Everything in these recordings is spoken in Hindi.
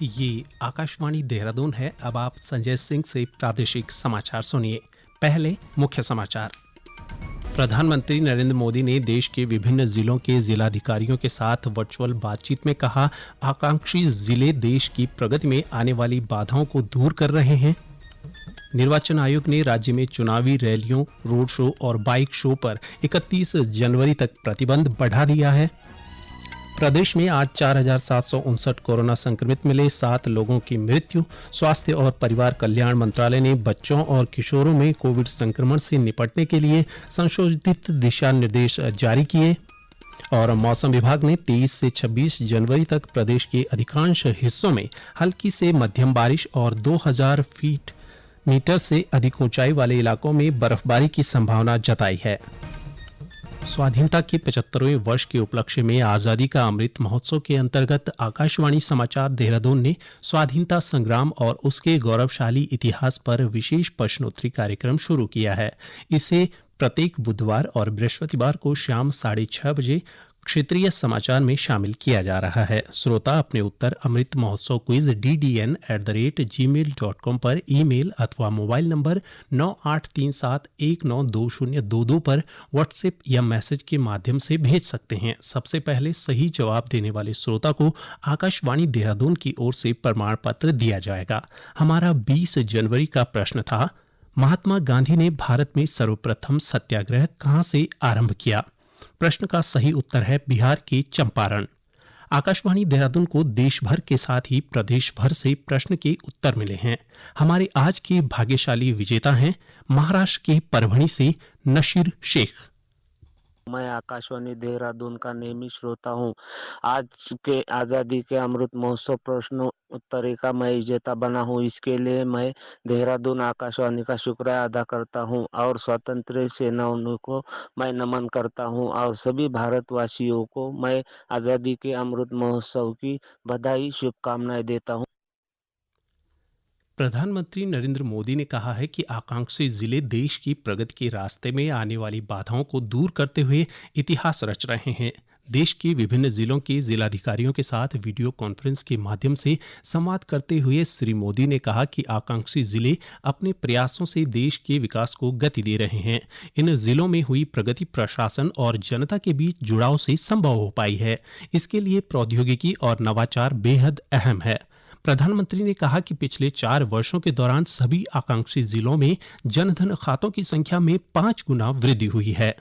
ये आकाशवाणी देहरादून है। अब आप संजय सिंह से प्रादेशिक समाचार सुनिए। पहले मुख्य समाचार। प्रधानमंत्री नरेंद्र मोदी ने देश के विभिन्न जिलों के जिलाधिकारियों के साथ वर्चुअल बातचीत में कहा, आकांक्षी जिले देश की प्रगति में आने वाली बाधाओं को दूर कर रहे हैं। निर्वाचन आयोग ने राज्य में चुनावी रैलियों, रोड शो और बाइक शो पर 31 जनवरी तक प्रतिबंध बढ़ा दिया है। प्रदेश में आज 4,759 कोरोना संक्रमित मिले, 7 लोगों की मृत्यु। स्वास्थ्य और परिवार कल्याण मंत्रालय ने बच्चों और किशोरों में कोविड संक्रमण से निपटने के लिए संशोधित दिशा निर्देश जारी किए। और मौसम विभाग ने 23 से 26 जनवरी तक प्रदेश के अधिकांश हिस्सों में हल्की से मध्यम बारिश और 2000 मीटर से अधिक ऊंचाई वाले इलाकों में बर्फबारी की संभावना जताई है। स्वाधीनता के 75वें वर्ष के उपलक्ष्य में आजादी का अमृत महोत्सव के अंतर्गत आकाशवाणी समाचार देहरादून ने स्वाधीनता संग्राम और उसके गौरवशाली इतिहास पर विशेष प्रश्नोत्तरी कार्यक्रम शुरू किया है। इसे प्रत्येक बुधवार और बृहस्पतिवार को शाम 6:30 बजे क्षेत्रीय समाचार में शामिल किया जा रहा है। श्रोता अपने उत्तर अमृत महोत्सव क्विज ddn@gmail.com पर ईमेल अथवा मोबाइल नंबर 9837192022 पर व्हाट्सएप या मैसेज के माध्यम से भेज सकते हैं। सबसे पहले सही जवाब देने वाले श्रोता को आकाशवाणी देहरादून की ओर से प्रमाण पत्र दिया जाएगा। हमारा 20 जनवरी का प्रश्न था, महात्मा गांधी ने भारत में सर्वप्रथम सत्याग्रह कहां से आरंभ किया? प्रश्न का सही उत्तर है बिहार के चंपारण। आकाशवाणी देहरादून को देश भर के साथ ही प्रदेश भर से प्रश्न के उत्तर मिले हैं। हमारे आज के भाग्यशाली विजेता हैं महाराष्ट्र के परभणी से नशीर शेख। मैं आकाशवाणी देहरादून का नियमित श्रोता हूँ। आज के आज़ादी के अमृत महोत्सव प्रश्न उत्तरी का मैं विजेता बना हूँ। इसके लिए मैं देहरादून आकाशवाणी का शुक्रिया अदा करता हूँ और स्वतंत्र सेनानियों को मैं नमन करता हूँ और सभी भारतवासियों को मैं आज़ादी के अमृत महोत्सव की बधाई शुभकामनाएं देता हूँ। प्रधानमंत्री नरेंद्र मोदी ने कहा है कि आकांक्षी जिले देश की प्रगति के रास्ते में आने वाली बाधाओं को दूर करते हुए इतिहास रच रहे हैं। देश के विभिन्न जिलों के जिलाधिकारियों के साथ वीडियो कॉन्फ्रेंस के माध्यम से संवाद करते हुए श्री मोदी ने कहा कि आकांक्षी जिले अपने प्रयासों से देश के विकास को गति दे रहे हैं। इन जिलों में हुई प्रगति प्रशासन और जनता के बीच जुड़ाव से संभव हो पाई है। इसके लिए प्रौद्योगिकी और नवाचार बेहद अहम है। प्रधानमंत्री ने कहा कि पिछले 4 वर्षों के दौरान सभी आकांक्षी जिलों में जनधन खातों की संख्या में 5 गुना वृद्धि हुई है।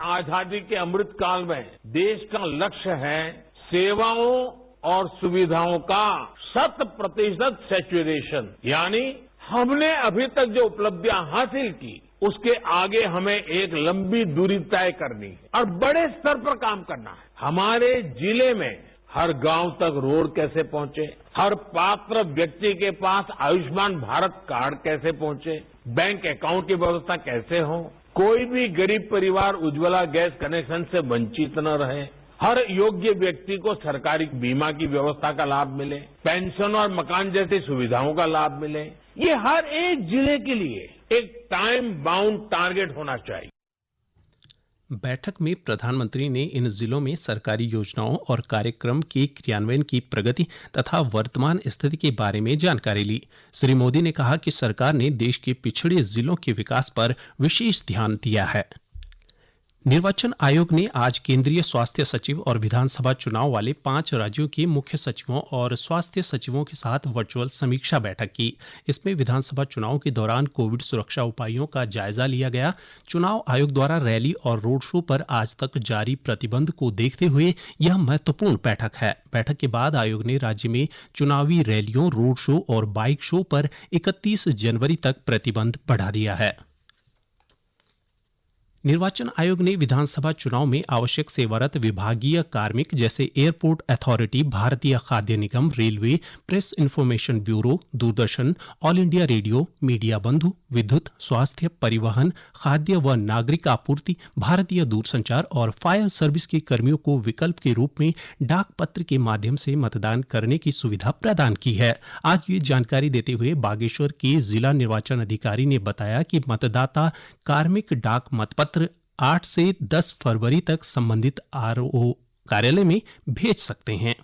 आजादी के अमृत काल में देश का लक्ष्य है सेवाओं और सुविधाओं का 100% सैचुरेशन, यानी हमने अभी तक जो उपलब्धियां हासिल की उसके आगे हमें एक लंबी दूरी तय करनी है और बड़े स्तर पर काम करना है। हमारे जिले में हर गांव तक रोड कैसे पहुंचे, हर पात्र व्यक्ति के पास आयुष्मान भारत कार्ड कैसे पहुंचे, बैंक अकाउंट की व्यवस्था कैसे हो, कोई भी गरीब परिवार उज्ज्वला गैस कनेक्शन से वंचित न रहे, हर योग्य व्यक्ति को सरकारी बीमा की व्यवस्था का लाभ मिले, पेंशन और मकान जैसी सुविधाओं का लाभ मिले, ये हर एक जिले के लिए एक टाइम बाउंड टारगेट होना चाहिए। बैठक में प्रधानमंत्री ने इन जिलों में सरकारी योजनाओं और कार्यक्रम के क्रियान्वयन की प्रगति तथा वर्तमान स्थिति के बारे में जानकारी ली। श्री मोदी ने कहा कि सरकार ने देश के पिछड़े जिलों के विकास पर विशेष ध्यान दिया है। निर्वाचन आयोग ने आज केंद्रीय स्वास्थ्य सचिव और विधानसभा चुनाव वाले 5 राज्यों के मुख्य सचिवों और स्वास्थ्य सचिवों के साथ वर्चुअल समीक्षा बैठक की। इसमें विधानसभा चुनाव के दौरान कोविड सुरक्षा उपायों का जायजा लिया गया। चुनाव आयोग द्वारा रैली और रोड शो पर आज तक जारी प्रतिबंध को देखते हुए यह महत्वपूर्ण बैठक है। बैठक के बाद आयोग ने राज्य में चुनावी रैलियों, रोड शो और बाइक शो पर 31 जनवरी तक प्रतिबंध बढ़ा दिया है। निर्वाचन आयोग ने विधानसभा चुनाव में आवश्यक सेवारत विभागीय कार्मिक जैसे एयरपोर्ट अथॉरिटी, भारतीय खाद्य निगम, railway, press information bureau, Doordarshan, all India radio, media बंधु, विद्युत, स्वास्थ्य, परिवहन, खाद्य व नागरिक आपूर्ति, भारतीय दूरसंचार और फायर सर्विस के कर्मियों को विकल्प के रूप में डाक पत्र के माध्यम से मतदान करने की सुविधा प्रदान की है। आज ये जानकारी देते हुए बागेश्वर के जिला निर्वाचन अधिकारी ने बताया कि मतदाता कार्मिक डाक मतपत्र 8 से 10 फरवरी तक संबंधित आरओ कार्यालय में भेज सकते हैं।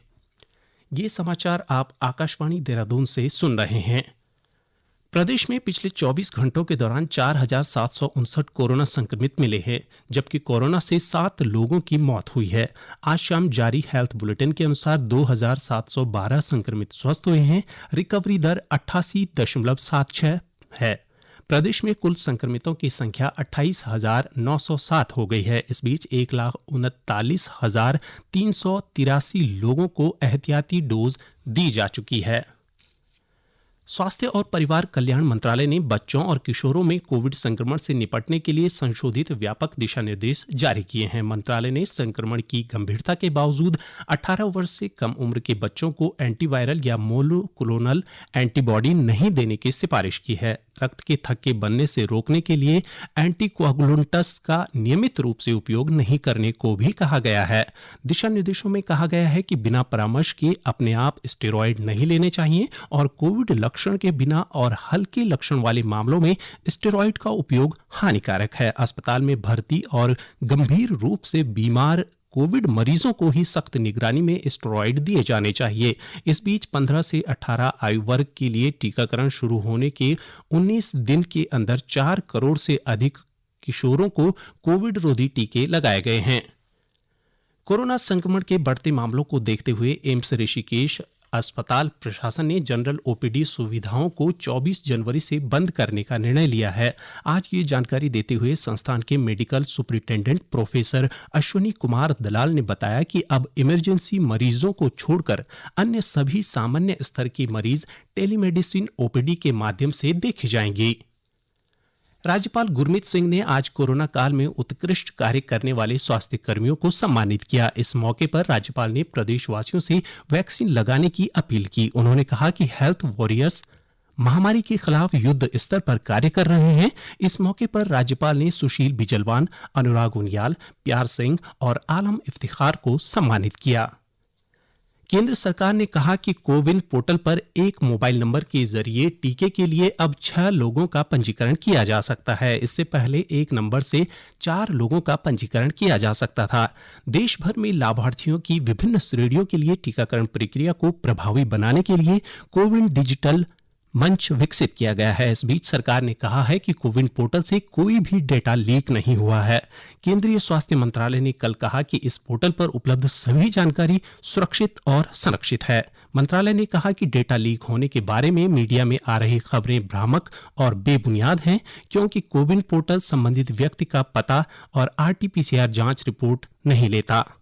ये समाचार आप आकाशवाणी देहरादून से सुन रहे हैं। प्रदेश में पिछले 24 घंटों के दौरान 4,759 कोरोना संक्रमित मिले हैं, जबकि कोरोना से 7 लोगों की मौत हुई है। आज शाम जारी हेल्थ बुलेटिन के अनुसार 2,712 संक्रमित स्वस्थ हुए हैं। रिकवरी दर 88.76 है। प्रदेश में कुल संक्रमितों की संख्या 28,907 हो गई है। इस बीच 1,39,383 लोगों को एहतियाती डोज दी जा चुकी है। स्वास्थ्य और परिवार कल्याण मंत्रालय ने बच्चों और किशोरों में कोविड संक्रमण से निपटने के लिए संशोधित व्यापक दिशा निर्देश जारी किए हैं। मंत्रालय ने संक्रमण की गंभीरता के बावजूद 18 वर्ष से कम उम्र के बच्चों को एंटीवायरल या मोनोक्लोनल एंटीबॉडी नहीं देने की सिफारिश की है। रक्त के थक्के बनने से रोकने के लिए एंटीकोआगुलेंट्स का नियमित रूप से उपयोग नहीं करने को भी कहा गया है। दिशा निर्देशों में कहा गया है कि बिना परामर्श के अपने आप स्टेरॉयड नहीं लेने चाहिए और कोविड लक्षण के बिना और हल्के लक्षण वाले मामलों में स्टेरॉयड का उपयोग हानिकारक है। अस्पताल में भर्ती और गंभीर रूप से बीमार कोविड मरीजों को ही सख्त निगरानी में स्टेरॉयड दिए जाने चाहिए। इस बीच 15 से 18 आयु वर्ग के लिए टीकाकरण शुरू होने के 19 दिन के अंदर 4 करोड़ से अधिक किशोरों को कोविड रोधी टीके लगाए गए हैं। कोरोना संक्रमण के बढ़ते मामलों को देखते हुए एम्स ऋषिकेश अस्पताल प्रशासन ने जनरल ओपीडी सुविधाओं को 24 जनवरी से बंद करने का निर्णय लिया है। आज ये जानकारी देते हुए संस्थान के medical superintendent professor Ashwini Kumar Dalal ने बताया कि अब इमरजेंसी मरीजों को छोड़कर अन्य सभी सामान्य स्तर के मरीज टेलीमेडिसिन ओपीडी के माध्यम से देखे जाएंगे। राज्यपाल गुरमीत सिंह ने आज कोरोना काल में उत्कृष्ट कार्य करने वाले स्वास्थ्य कर्मियों को सम्मानित किया। इस मौके पर राज्यपाल ने प्रदेशवासियों से वैक्सीन लगाने की अपील की। उन्होंने कहा कि हेल्थ वॉरियर्स महामारी के खिलाफ युद्ध स्तर पर कार्य कर रहे हैं। इस मौके पर राज्यपाल ने सुशील बिजलवान, अनुराग उनियाल, प्यार सिंह और आलम इफ्तिखार को सम्मानित किया। केंद्र सरकार ने कहा कि कोविन पोर्टल पर एक मोबाइल नंबर के जरिए टीके के लिए अब 6 लोगों का पंजीकरण किया जा सकता है। इससे पहले एक नंबर से 4 लोगों का पंजीकरण किया जा सकता था। देश भर में लाभार्थियों की विभिन्न श्रेणियों के लिए टीकाकरण प्रक्रिया को प्रभावी बनाने के लिए कोविन डिजिटल मंच विकसित किया गया है। इस बीच सरकार ने कहा है कि कोविन पोर्टल से कोई भी डेटा लीक नहीं हुआ है। केंद्रीय स्वास्थ्य मंत्रालय ने कल कहा कि इस पोर्टल पर उपलब्ध सभी जानकारी सुरक्षित और संरक्षित है। मंत्रालय ने कहा कि डेटा लीक होने के बारे में मीडिया में आ रही खबरें भ्रामक और बेबुनियाद हैं, क्योंकि कोविन पोर्टल संबंधित व्यक्ति का पता और आरटी-पीसीआर जांच रिपोर्ट नहीं लेता।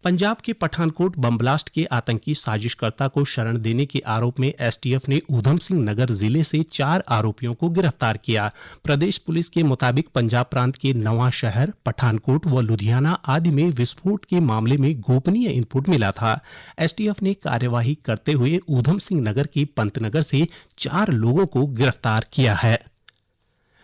पंजाब के पठानकोट बम ब्लास्ट के आतंकी साजिशकर्ता को शरण देने के आरोप में एसटीएफ ने ऊधम सिंह नगर जिले से 4 आरोपियों को गिरफ्तार किया। प्रदेश पुलिस के मुताबिक पंजाब प्रांत के नवां शहर, पठानकोट व लुधियाना आदि में विस्फोट के मामले में गोपनीय इनपुट मिला था। एसटीएफ ने कार्यवाही करते हुए ऊधम सिंह नगर के पंतनगर से 4 लोगों को गिरफ्तार किया है।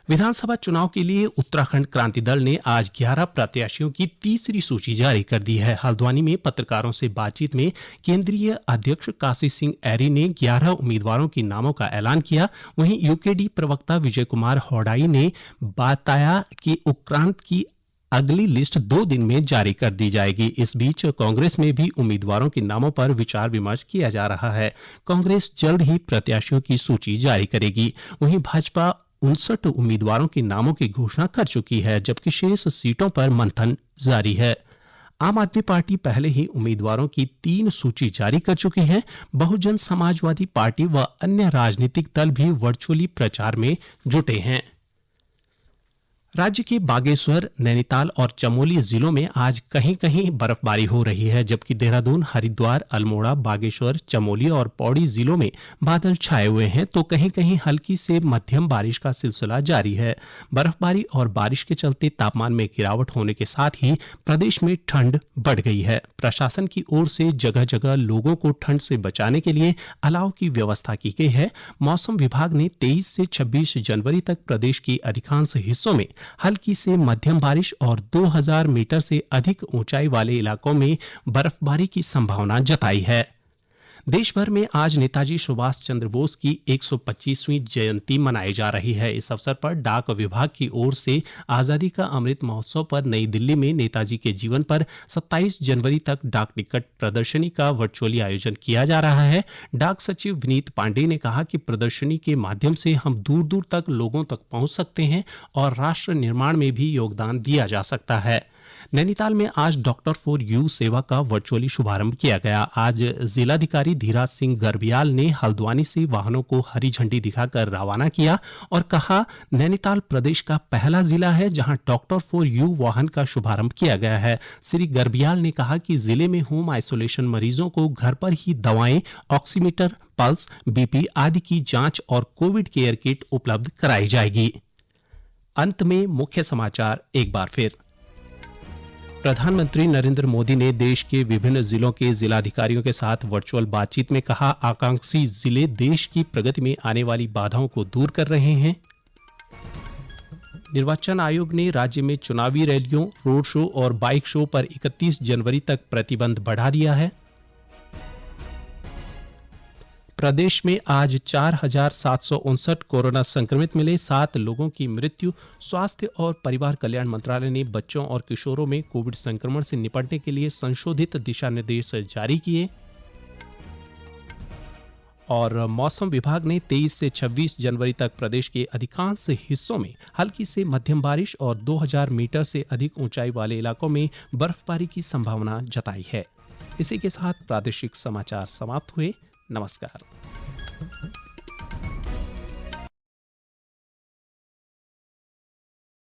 विधानसभा चुनाव के लिए उत्तराखंड क्रांति दल ने आज 11 प्रत्याशियों की तीसरी सूची जारी कर दी है। हल्द्वानी में पत्रकारों से बातचीत में केंद्रीय अध्यक्ष काशी सिंह ऐरी ने 11 उम्मीदवारों के नामों का ऐलान किया। वहीं यूकेडी प्रवक्ता विजय कुमार हौडाई ने बताया कि उत्क्रांत की अगली लिस्ट 2 दिन में जारी कर दी जाएगी। इस बीच कांग्रेस में भी उम्मीदवारों के नामों पर विचार विमर्श किया जा रहा है। कांग्रेस जल्द ही प्रत्याशियों की सूची जारी करेगी। वहीं भाजपा 59 उम्मीदवारों के नामों की घोषणा कर चुकी है, जबकि शेष सीटों पर मंथन जारी है। आम आदमी पार्टी पहले ही उम्मीदवारों की 3 सूची जारी कर चुकी है। बहुजन समाजवादी पार्टी व अन्य राजनीतिक दल भी वर्चुअली प्रचार में जुटे हैं। राज्य के बागेश्वर, नैनीताल और चमोली जिलों में आज कहीं कहीं बर्फबारी हो रही है, जबकि देहरादून, हरिद्वार, अल्मोड़ा, बागेश्वर, चमोली और पौड़ी जिलों में बादल छाए हुए हैं, तो कहीं कहीं हल्की से मध्यम बारिश का सिलसिला जारी है। बर्फबारी और बारिश के चलते तापमान में गिरावट होने के साथ ही प्रदेश में ठंड बढ़ गई है। प्रशासन की ओर से जगह जगह लोगों को ठंड से बचाने के लिए अलाव की व्यवस्था की गई है। मौसम विभाग ने 23 से 26 जनवरी तक प्रदेश के अधिकांश हिस्सों में हल्की से मध्यम बारिश और 2000 मीटर से अधिक ऊंचाई वाले इलाकों में बर्फबारी की संभावना जताई है। देश भर में आज नेताजी सुभाष चंद्र बोस की 125वीं जयंती मनाई जा रही है। इस अवसर पर डाक विभाग की ओर से आजादी का अमृत महोत्सव पर नई दिल्ली में नेताजी के जीवन पर 27 जनवरी तक डाक टिकट प्रदर्शनी का वर्चुअली आयोजन किया जा रहा है। डाक सचिव विनीत पांडे ने कहा कि प्रदर्शनी के माध्यम से हम दूर दूर तक लोगों तक पहुंच सकते हैं और राष्ट्र निर्माण में भी योगदान दिया जा सकता है। नैनीताल में आज डॉक्टर फॉर यू सेवा का वर्चुअली शुभारंभ किया गया। आज जिलाधिकारी धीराज सिंह गर्बियाल ने हल्द्वानी से वाहनों को हरी झंडी दिखाकर रवाना किया और कहा, नैनीताल प्रदेश का पहला जिला है जहां डॉक्टर फॉर यू वाहन का शुभारंभ किया गया है। श्री गर्बियाल ने कहा कि जिले में होम आइसोलेशन मरीजों को घर पर ही दवाएं, ऑक्सीमीटर, पल्स, बीपी आदि की जांच और कोविड केयर किट उपलब्ध कराई जाएगी। अंत में मुख्य समाचार एक बार फिर। प्रधानमंत्री नरेंद्र मोदी ने देश के विभिन्न जिलों के जिलाधिकारियों के साथ वर्चुअल बातचीत में कहा, आकांक्षी जिले देश की प्रगति में आने वाली बाधाओं को दूर कर रहे हैं। निर्वाचन आयोग ने राज्य में चुनावी रैलियों, रोड शो और बाइक शो पर 31 जनवरी तक प्रतिबंध बढ़ा दिया है। प्रदेश में आज 4,759 कोरोना संक्रमित मिले, 7 लोगों की मृत्यु। स्वास्थ्य और परिवार कल्याण मंत्रालय ने बच्चों और किशोरों में कोविड संक्रमण से निपटने के लिए संशोधित दिशा निर्देश जारी किए। और मौसम विभाग ने 23 से 26 जनवरी तक प्रदेश के अधिकांश हिस्सों में हल्की से मध्यम बारिश और 2000 मीटर से अधिक ऊंचाई वाले इलाकों में बर्फबारी की संभावना जताई है। इसी के साथ प्रादेशिक समाचार समाप्त हुए। नमस्कार।